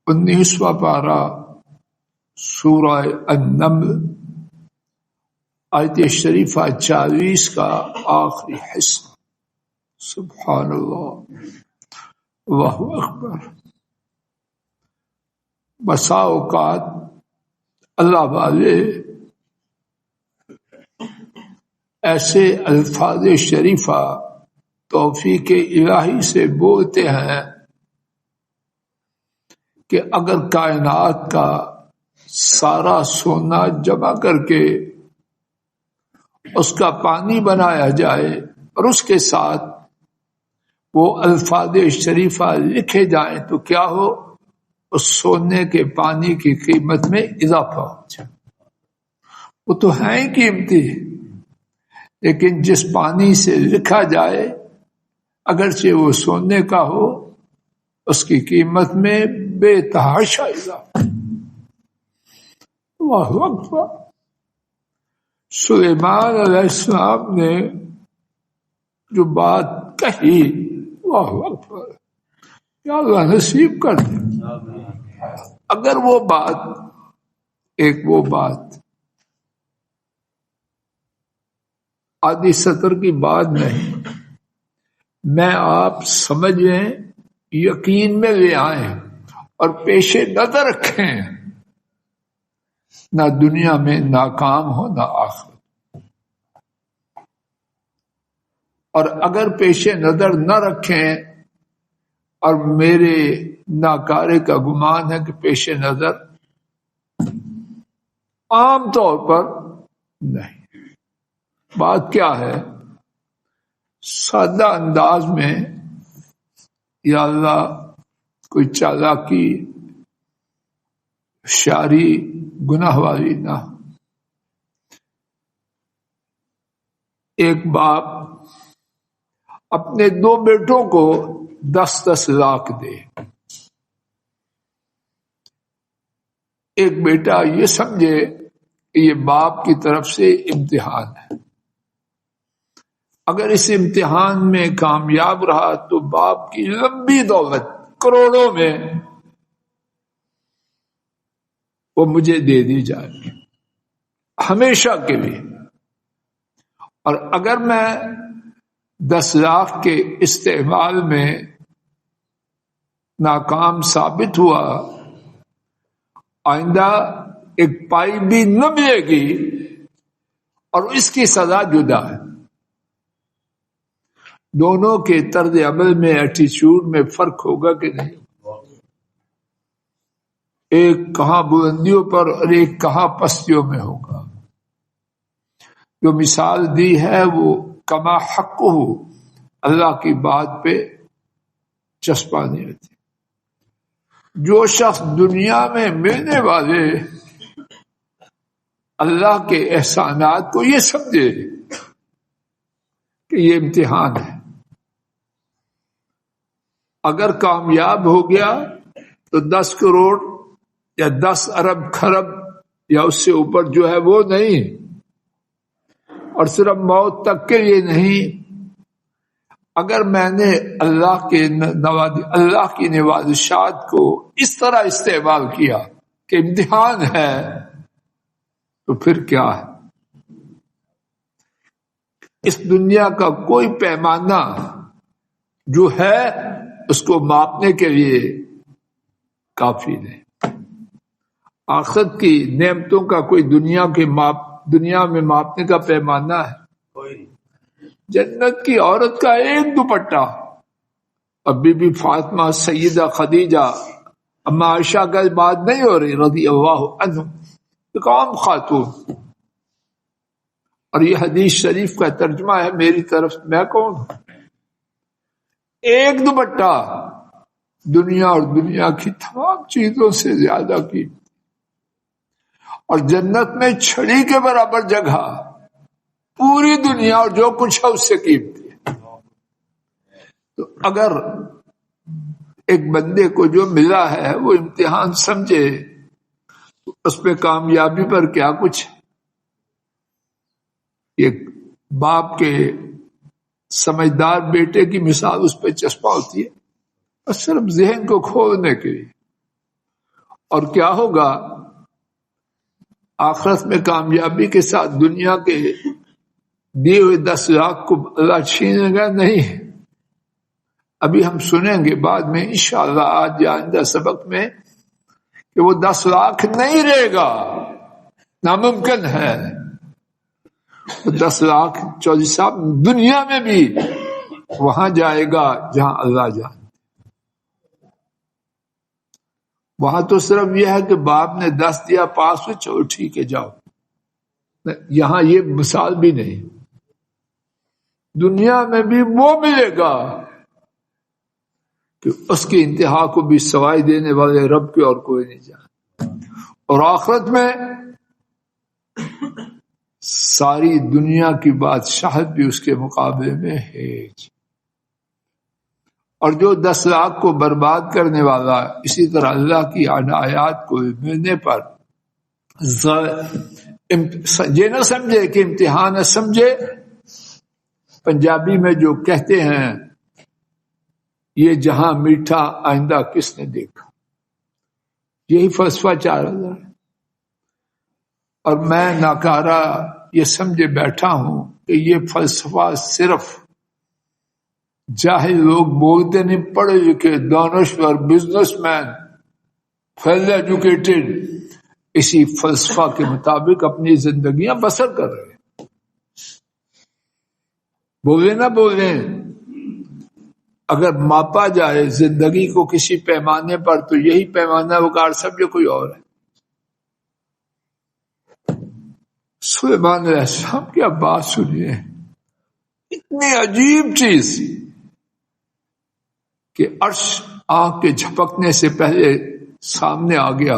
19واں پارہ سورہ النمل آیت شریفہ 40 کا آخری حصہ۔ سبحان اللہ، اللہ اکبر۔ بسا اوقات اللہ والے ایسے الفاظ شریفہ توفیق الہی سے بولتے ہیں کہ اگر کائنات کا سارا سونا جمع کر کے اس کا پانی بنایا جائے اور اس کے ساتھ وہ الفاظ شریفہ لکھے جائیں تو کیا ہو؟ اس سونے کے پانی کی قیمت میں اضافہ ہو جائے۔ وہ تو ہیں قیمتی، لیکن جس پانی سے لکھا جائے اگرچہ وہ سونے کا ہو، اس کی قیمت میں بے تحاشا اضافہ۔ اللہ اکبر۔ سلیمان علیہ السلام نے جو بات کہی، اللہ اکبر، یا اللہ نصیب کر دے۔ اگر وہ بات آدھی سطر کی بات نہیں، میں آپ سمجھیں، یقین میں لے آئیں اور پیش نظر رکھیں، نہ دنیا میں ناکام ہو نہ آخرت۔ اور اگر پیش نظر نہ رکھیں اور میرے ناکارے کا گمان ہے کہ پیش نظر عام طور پر نہیں، بات کیا ہے؟ سادہ انداز میں، یا اللہ کوئی چالاکی شاری گناہ والی نہ۔ ایک باپ اپنے 2 بیٹوں کو 10-10 لاکھ دے۔ ایک بیٹا یہ سمجھے کہ یہ باپ کی طرف سے امتحان ہے، اگر اس امتحان میں کامیاب رہا تو باپ کی لمبی دولت کروڑوں میں وہ مجھے دے دی جائے گی ہمیشہ کے لیے، اور اگر میں 10 لاکھ کے استعمال میں ناکام ثابت ہوا، آئندہ ایک پائی بھی نہ ملے گی اور اس کی سزا جدا ہے۔ دونوں کے طرز عمل میں، ایٹیچیوڈ میں فرق ہوگا کہ نہیں؟ ایک کہاں بلندیوں پر اور ایک کہاں پستیوں میں ہوگا۔ جو مثال دی ہے وہ کما حق ہو، اللہ کی بات پہ چسپا نہیں رہتی۔ جو شخص دنیا میں ملنے والے اللہ کے احسانات کو یہ سمجھے کہ یہ امتحان ہے، اگر کامیاب ہو گیا تو 10 کروڑ یا 10 ارب خرب یا اس سے اوپر جو ہے وہ نہیں، اور صرف موت تک کے لیے نہیں۔ اگر میں نے اللہ کی نوازشات کو اس طرح استعمال کیا کہ امتحان ہے، تو پھر کیا ہے؟ اس دنیا کا کوئی پیمانہ جو ہے اس کو ماپنے کے لیے کافی نہیں۔ آخرت کی نعمتوں کا کوئی دنیا میں ماپنے کا پیمانہ ہے؟ جنت کی عورت کا ایک دوپٹہ، اب بی بی فاطمہ، سیدہ خدیجہ، اما عائشہ کا بات نہیں ہو رہی رضی اللہ عنہ، ایک عام خاتون، اور یہ حدیث شریف کا ترجمہ ہے میری طرف، میں کون ہوں؟ ایک دوپٹہ دنیا اور دنیا کی تمام چیزوں سے زیادہ کی، اور جنت میں چھڑی کے برابر جگہ پوری دنیا اور جو کچھ ہے اس سے قیمتی ہے۔ تو اگر ایک بندے کو جو ملا ہے وہ امتحان سمجھے، اس پہ کامیابی پر کیا کچھ ہے؟ ایک باپ کے سمجھدار بیٹے کی مثال اس پہ چسپاں ہوتی ہے، اور صرف ذہن کو کھولنے کے لیے۔ اور کیا ہوگا؟ آخرت میں کامیابی کے ساتھ دنیا کے دیے ہوئے 10 لاکھ کو اللہ چھینے گا نہیں. ابھی ہم سنیں گے بعد میں انشاءاللہ آج یا آئندہ سبق میں کہ وہ 10 لاکھ نہیں رہے گا، ناممکن ہے. 10 لاکھ چودھری صاحب دنیا میں بھی وہاں جائے گا جہاں اللہ جائے. وہاں تو صرف یہ ہے کہ باپ نے 10 دیا پاس ہو، چلو ٹھیک ہے جاؤ. یہاں یہ مثال بھی نہیں. دنیا میں بھی وہ ملے گا کہ اس کی انتہا کو بھی سوائے دینے والے رب کے اور کوئی نہیں جانتا. اور آخرت میں ساری دنیا کی بادشاہت بھی اس کے مقابلے میں ہے. اور جو 10 لاکھ کو برباد کرنے والا، اسی طرح اللہ کی عنایات کو ملنے پر یہ نہ سمجھے کہ امتحان نہ سمجھے. پنجابی میں جو کہتے ہیں یہ جہاں میٹھا آئندہ کس نے دیکھا، یہی فلسفہ چاہ رہا ہے. اور میں ناکارہ یہ سمجھے بیٹھا ہوں کہ یہ فلسفہ صرف جاہل لوگ بولتے نہیں، پڑھے لکھے دانشور بزنس مین ویل ایجوکیٹڈ اسی فلسفہ کے مطابق اپنی زندگیاں بسر کر رہے ہیں. بولے نہ بولے، اگر ماپا جائے زندگی کو کسی پیمانے پر تو یہی پیمانہ وقار سمجھے کوئی اور ہے. سلیمان علیہ السلام کی اب بات سنیے، اتنی عجیب چیز کہ عرش آنکھ کے جھپکنے سے پہلے سامنے آ گیا.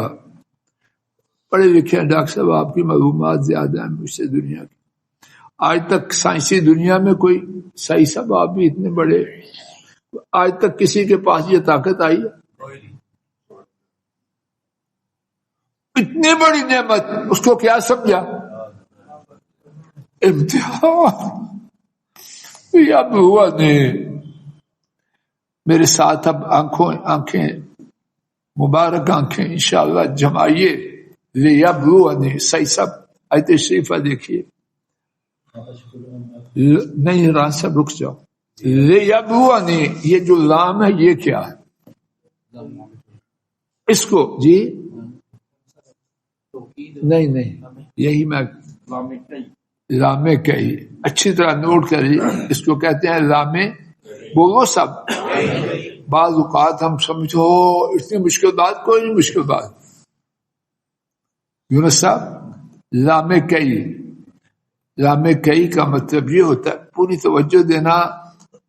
پڑھے لکھے ہیں ڈاکٹر صاحب، آپ کی معلومات زیادہ ہیں مجھ سے دنیا کی. آج تک سائنسی دنیا میں کوئی صحیح صاحب، آپ بھی اتنے بڑے، آج تک کسی کے پاس یہ طاقت آئی ہے؟ اتنی بڑی نعمت، اس کو کیا سمجھا؟ امتحان. اب ہوا نہیں. میرے ساتھ اب آنکھیں مبارک آنکھیں انشاءاللہ جمائیے. لیبلونی، صحیح سب آیت شریفہ دیکھیے. نہیں ران صاحب رک جاؤ. لیبلونی، یہ جو لام ہے یہ کیا ہے؟ اس کو جی نہیں یہی میں لامے کہی، اچھی طرح نوٹ کریے. اس کو کہتے ہیں لامے. بولو سب. بعض اوقات ہم سمجھو اتنی مشکل بات، کوئی نہیں مشکل بات. یونس صاحب لامے کئی، لامے کئی کا مطلب یہ ہوتا ہے پوری توجہ دینا.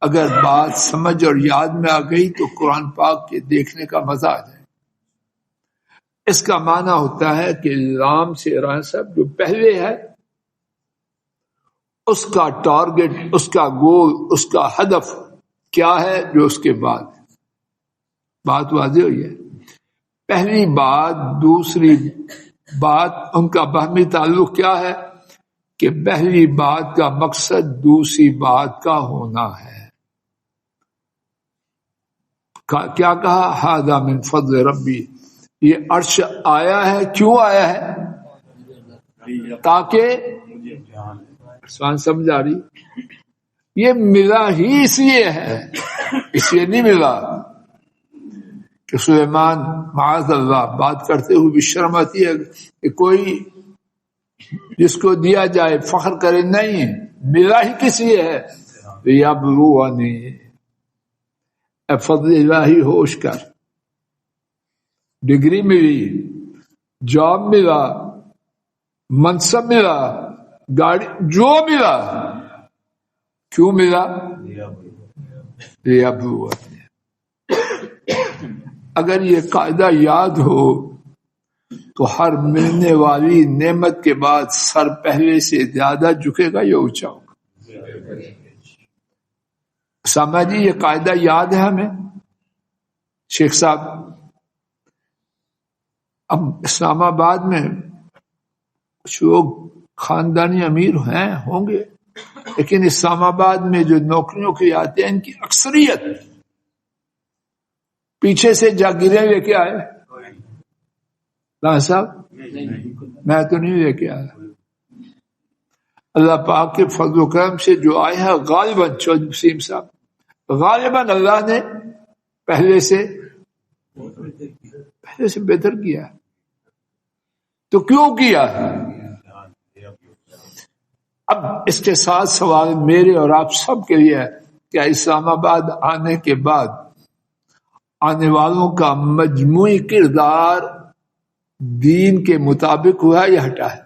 اگر بات سمجھ اور یاد میں آ گئی تو قرآن پاک کے دیکھنے کا مزہ آ جائے. اس کا معنی ہوتا ہے کہ لام سے ران صاحب جو پہلے ہے اس کا ٹارگٹ، اس کا گول، اس کا ہدف کیا ہے جو اس کے بعد. بات واضح ہوئی ہے. پہلی بات دوسری بات ان کا باہمی تعلق کیا ہے کہ پہلی بات کا مقصد دوسری بات کا ہونا ہے. کیا کہا؟ ھذا من فضل ربی. یہ عرش آیا ہے، کیوں آیا ہے؟ تاکہ سوال سمجھ آ رہی؟ یہ ملا ہی اس لیے ہے، اس لیے نہیں ملا کہ سلیمان معاذ اللہ بات کرتے ہوئے بھی شرم آتی ہے کہ کوئی جس کو دیا جائے فخر کرے. نہیں، ملا ہی کس لیے ہے؟ لیبلونی. فضل الہی ہوش کر. ڈگری ملی، جاب ملا، منصب ملا، گاڑی، جو ملا کیوں ملا؟ لیبلونی. اگر یہ قاعدہ یاد ہو تو ہر ملنے والی نعمت کے بعد سر پہلے سے زیادہ جھکے گا یا اونچا ہوگا؟ سامع جی یہ قاعدہ یاد ہے ہمیں؟ شیخ صاحب اب اسلام آباد میں کچھ لوگ خاندانی امیر ہیں، ہوں گے، لیکن اسلام آباد میں جو نوکریوں کے آتے ہیں ان کی اکثریت پیچھے سے جاگیریں لے کے آئے. صاحب میں تو نہیں لے کے آیا. اللہ پاک کے فضل و کرم سے جو آئے ہیں غالباً چودھری وسیم صاحب غالباً اللہ نے پہلے سے بہتر کیا. تو کیوں کیا؟ اب اس کے ساتھ سوال میرے اور آپ سب کے لیے ہے، کیا اسلام آباد آنے کے بعد آنے والوں کا مجموعی کردار دین کے مطابق ہوا یا ہٹا ہے؟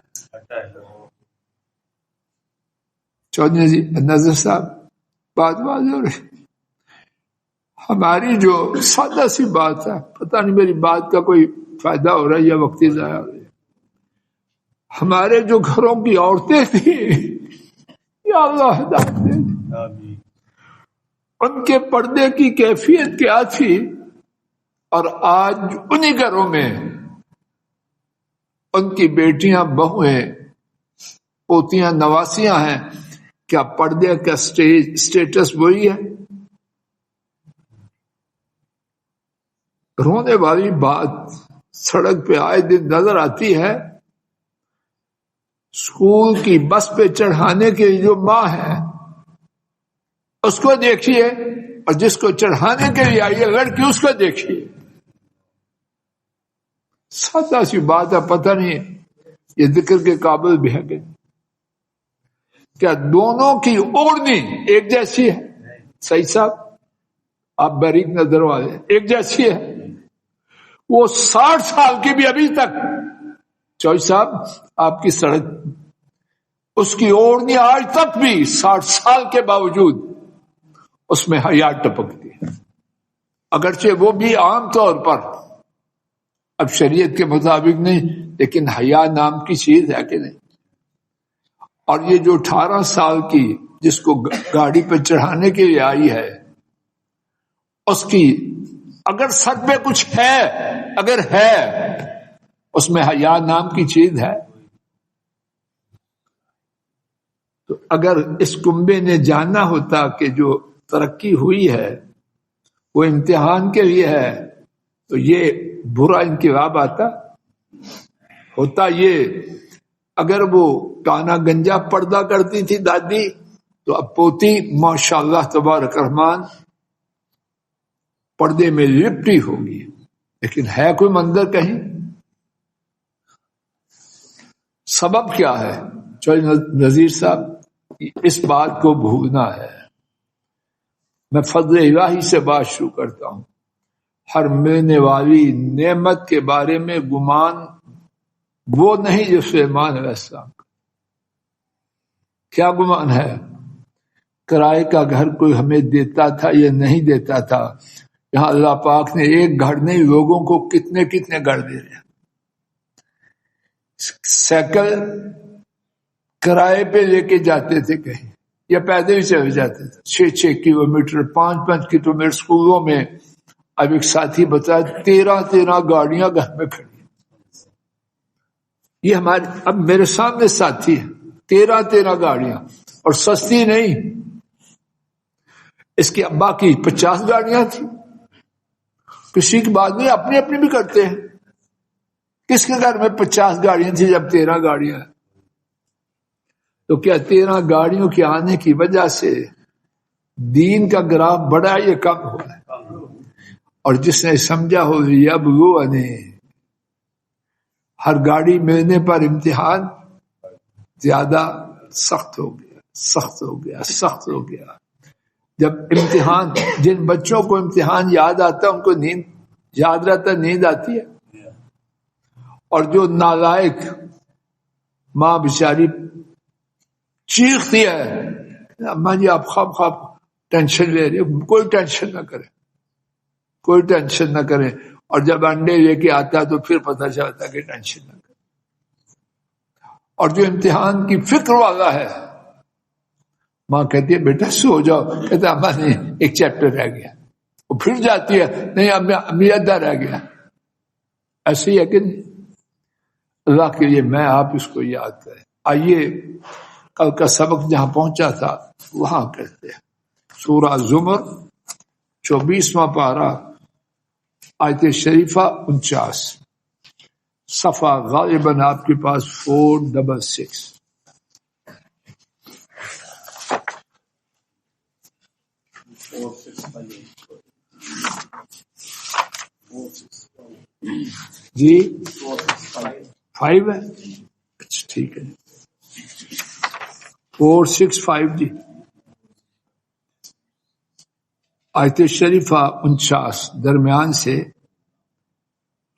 چودھری نذیر صاحب بات واضح ہو رہی. ہماری جو سادہ سی بات ہے، پتہ نہیں میری بات کا کوئی فائدہ ہو رہا ہے یا وقتی ضائع ہو رہی ہے. ہمارے جو گھروں کی عورتیں تھیں، یا اللہ ہدایت دے، ان کے پردے کی کیفیت کیا تھی، اور آج انہی گھروں میں ان کی بیٹیاں بہویں پوتیاں نواسیاں ہیں، کیا پردے کا سٹیٹس وہی ہے؟ رونے والی بات سڑک پہ آئے دن نظر آتی ہے. اسکول کی بس پہ چڑھانے کے جو ماں ہے اس کو دیکھیے، اور جس کو چڑھانے کے لیے آئی ہے لڑکی اس کو دیکھیے. سادہ سی بات ہے، پتہ نہیں یہ ذکر کے قابل بھی ہے کہ کیا دونوں کی اوڑھنی ایک جیسی ہے؟ صحیح صاحب آپ باریک نظر والے، ایک جیسی ہے. وہ 60 سال کی بھی ابھی تک، چوہدری صاحب آپ کی سڑک، اس کی اوڑھنی آج تک بھی 60 سال کے باوجود اس میں حیا ٹپکتی ہے. اگرچہ وہ بھی عام طور پر اب شریعت کے مطابق نہیں، لیکن حیا نام کی چیز ہے کہ نہیں. اور یہ جو 18 سال کی جس کو گاڑی پہ چڑھانے کے لیے آئی ہے، اس کی اگر سر پہ کچھ ہے، اگر ہے اس میں حیا نام کی چیز ہے. تو اگر اس کنبے نے جاننا ہوتا کہ جو ترقی ہوئی ہے وہ امتحان کے لیے ہے، تو یہ برا انقلاب آتا ہوتا. یہ اگر وہ کانا گنجا پردہ کرتی تھی دادی، تو اب پوتی ماشاءاللہ تبارک رحمان پردے میں لپٹی ہوگی. لیکن ہے کوئی منظر کہیں؟ سبب کیا ہے؟ چودھری نذیر صاحب اس بات کو بھولنا ہے. میں فضل الہی سے بات شروع کرتا ہوں. ہر ملنے والی نعمت کے بارے میں گمان وہ نہیں جو سلیمان علیہ السلام کا. کیا گمان ہے؟ کرائے کا گھر کوئی ہمیں دیتا تھا یا نہیں دیتا تھا؟ یہاں اللہ پاک نے ایک گھر نہیں، لوگوں کو کتنے کتنے گھر دے رہے ہیں. سائیکل کرائے پہ لے کے جاتے تھے کہیں، یا پیدل ہی چلے جاتے تھے 6 کلومیٹر 5 کلومیٹر. اسکولوں میں اب ایک ساتھی بتایا 13 گاڑیاں گھر میں کھڑی. یہ ہمارے اب میرے سامنے ساتھی ہے، 13 گاڑیاں، اور سستی نہیں. اس کے ابا کی 50 گاڑیاں تھی. کسی کی بات نہیں، اپنی اپنی بھی کرتے ہیں. کس کے گھر میں 50 گاڑیاں تھی جب 13 گاڑیاں؟ تو کیا 13 گاڑیوں کے آنے کی وجہ سے دین کا گراف بڑا یا کم ہو رہا ہے؟ اور جس نے سمجھا ہو اب وہ ہر گاڑی ملنے پر امتحان زیادہ سخت ہو گیا. جب امتحان، جن بچوں کو امتحان یاد آتا ہے ان کو نیند یاد رہتا ہے، نیند آتی ہے. اور جو نالائق ماں بیچاری چیختی ہے، اماں جی آپ خواب ٹینشن لے رہے. کوئی ٹینشن نہ کریں. اور جب انڈے لے کے آتا ہے تو پھر پتہ چلتا کہ ٹینشن نہ کریں. اور جو امتحان کی فکر والا ہے، ماں کہتی ہے بیٹا سو جاؤ، کہتا اماں نہیں ایک چیپٹر رہ گیا. وہ پھر جاتی ہے، نہیں امی آدھا رہ گیا. ایسے ہی ہے کہ نہیں؟ اللہ کے لیے میں آپ اس کو یاد کریں. آئیے کل کا سبق جہاں پہنچا تھا وہاں کرتے ہیں. سورہ زمر 24واں پارہ آیت شریفہ 49. صفحہ غالباً آپ کے پاس 466. جی 5 ہے. اچھا ٹھیک ہے 465 جی. آیت شریفہ 49 درمیان سے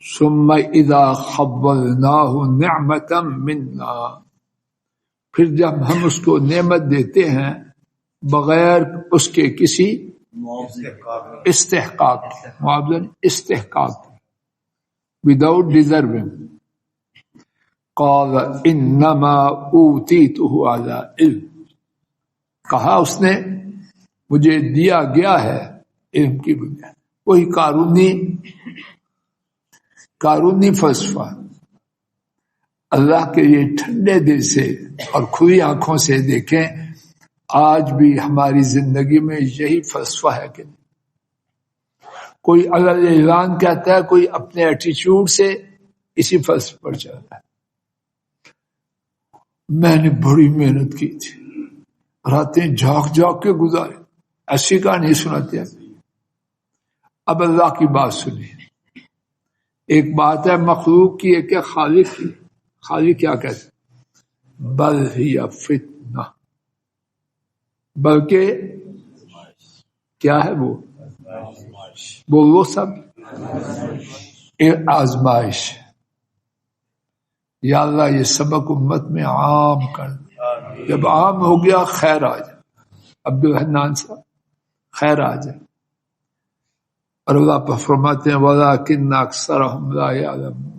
ثم اذا خولناہ نعمتا منا، پھر جب ہم اس کو نعمت دیتے ہیں بغیر اس کے کسی استحقاق، معاوضہ استحقاق، وداؤٹ ڈیزرونگ، قال انما اوتیتہ علی علم، کہا اس نے مجھے دیا گیا ہے علم کی بنیاد. وہی قارونی فلسفہ. اللہ کے یہ ٹھنڈے دل سے اور کھلی آنکھوں سے دیکھیں آج بھی ہماری زندگی میں یہی فلسفہ ہے کہ نہیں. کوئی علل اعلان کہتا ہے، کوئی اپنے ایٹیچیوڈ سے اسی فلسفے پر چلتا ہے. میں نے بڑی محنت کی تھی، راتیں جھاگ جھاگ کے گزارے، ایسی کا نہیں سناتے. اب اللہ کی بات سنیے. ایک بات ہے مخلوق کی، ایک ہے خالق کی. خالق کیا کہتے؟ بل ہی فتنہ، بلکہ کیا ہے وہ سب آزمائش. یا اللہ یہ سبق امت میں عام کر. جب عام ہو گیا خیر آ جائے. عبد الحنان صاحب خیر آ جائے. اور اللہ پر فرماتے ہیں وَلَٰكِنَّ أَكْثَرَهُمْ لَا يَعْلَمُونَ،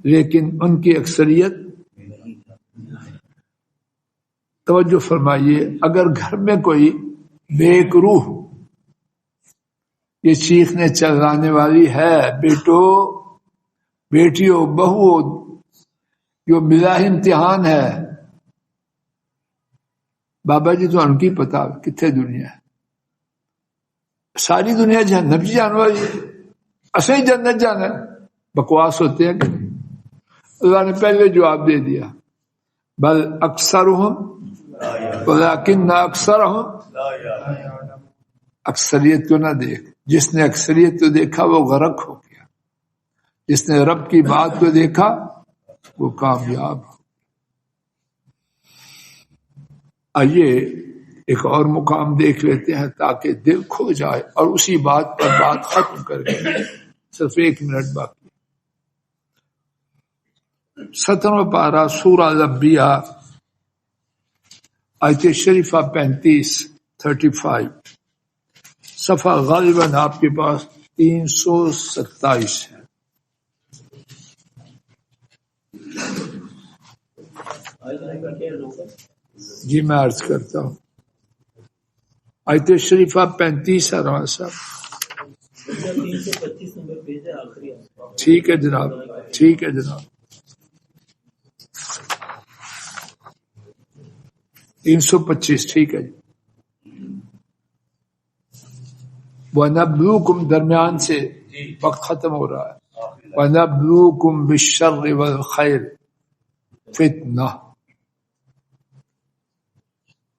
لیکن ان کی اکثریت. توجہ فرمائیے، اگر گھر میں کوئی نیک روح یہ چیخنے چلانے والی ہے، بیٹو بیٹیوں بہو جو ملا امتحان ہے، بابا جی تو ان کی پتا کتنے دنیا ہے. ساری دنیا جہنم جی جان والی ہے، اصل جنت جانا ہے. بکواس ہوتے ہیں کہ نہیں. اللہ نے پہلے جواب دے دیا بل اکثرہم ولکن اکثرہم، اکثریت کو نہ دیکھ. جس نے اکثریت کو دیکھا وہ غرق ہو گیا، جس نے رب کی بات کو دیکھا وہ کامیاب ہو. آئیے ایک اور مقام دیکھ لیتے ہیں تاکہ دل کھو جائے اور اسی بات پر بات ختم کر کے. صرف 1 منٹ باقی. 17واں پارہ سورہ الانبیاء آیت شریفہ 35 صفحہ غالباً آپ کے پاس 327 ہے. جی میں عرض کرتا ہوں. آیت شریفہ 35 ہے رواں صاحب. ٹھیک ہے جناب، ٹھیک ہے جناب. 325 ٹھیک ہے جی. وَنَبْلُوكُمْ درمیان سے وقت ختم ہو رہا ہے. وَنَبْلُوكُمْ بِالشَّرِّ وَالْخَيْرِ فِتْنَةً،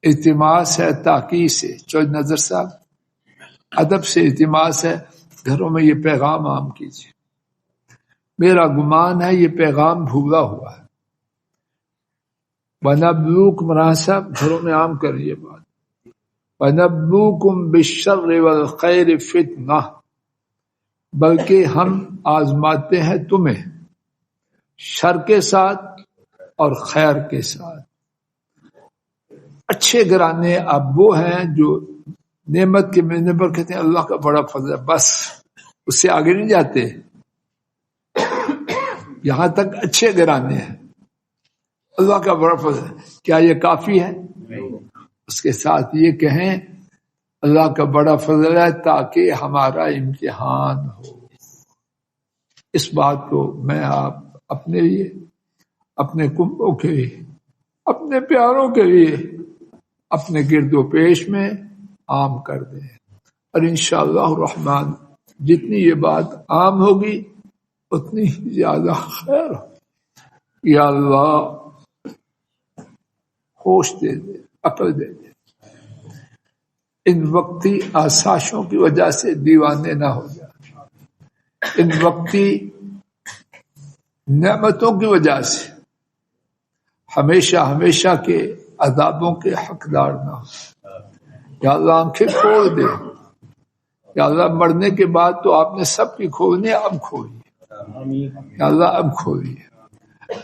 التماس ہے تاکید سے. چوج نظر صاحب ادب سے التماس ہے گھروں میں یہ پیغام عام کیجیے. میرا گمان ہے یہ پیغام بھولا ہوا ہے. وَنَبْلُوكُمْ راہ صاحب گھروں میں عام کریے بات. وَنَبْلُوكُمْ بِالشَّرِّ وَالْخَيْرِ فِتْنَةً، بلکہ ہم آزماتے ہیں تمہیں شر کے ساتھ اور خیر کے ساتھ. اچھے گھرانے اب وہ ہیں جو نعمت کے ملنے پر کہتے ہیں اللہ کا بڑا فضل ہے، بس اس سے آگے نہیں جاتے. یہاں تک اچھے گھرانے ہیں، اللہ کا بڑا فضل ہے. کیا یہ کافی ہے؟ اس کے ساتھ یہ کہیں اللہ کا بڑا فضل ہے تاکہ ہمارا امتحان ہو. اس بات کو میں آپ اپنے لیے، اپنے کنبوں کے لیے، اپنے پیاروں کے لیے، اپنے گرد و پیش میں عام کر دیں. اور انشاءاللہ الرحمن جتنی یہ بات عام ہوگی اتنی زیادہ خیر ہو. یا اللہ ہوش دے دے، عقل دے دے، ان وقتی آسائشوں کی وجہ سے دیوانے نہ ہو جائے، ان وقتی نعمتوں کی وجہ سے ہمیشہ ہمیشہ کے عذابوں کے حقدار نہ ہو. یا اللہ آنکھیں کھول دے. یا اللہ مرنے کے بعد تو آپ نے سب کی کھولنی، اب کھولیے. یا اللہ اب کھولیے،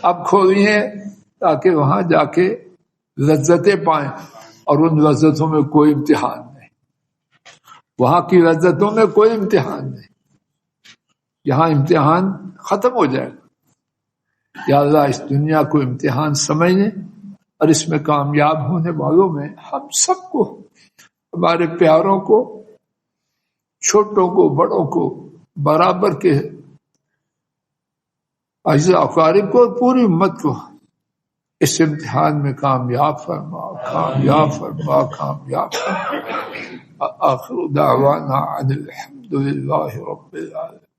اب کھولیے تاکہ وہاں جا کے لذتیں پائیں، اور ان لذتوں میں کوئی امتحان نہیں. وہاں کی لذتوں میں کوئی امتحان نہیں، یہاں امتحان ختم ہو جائے گا. یا اللہ اس دنیا کو امتحان سمجھنے اور اس میں کامیاب ہونے والوں میں ہم سب کو، ہمارے پیاروں کو، چھوٹوں کو، بڑوں کو، برابر کے اعزاء اقارب کو، پوری امت کو اس امتحان میں کامیاب فرما، کامیاب فرما، کامیاب فرما. آخر دعوانا ان الحمد للہ رب العالمین.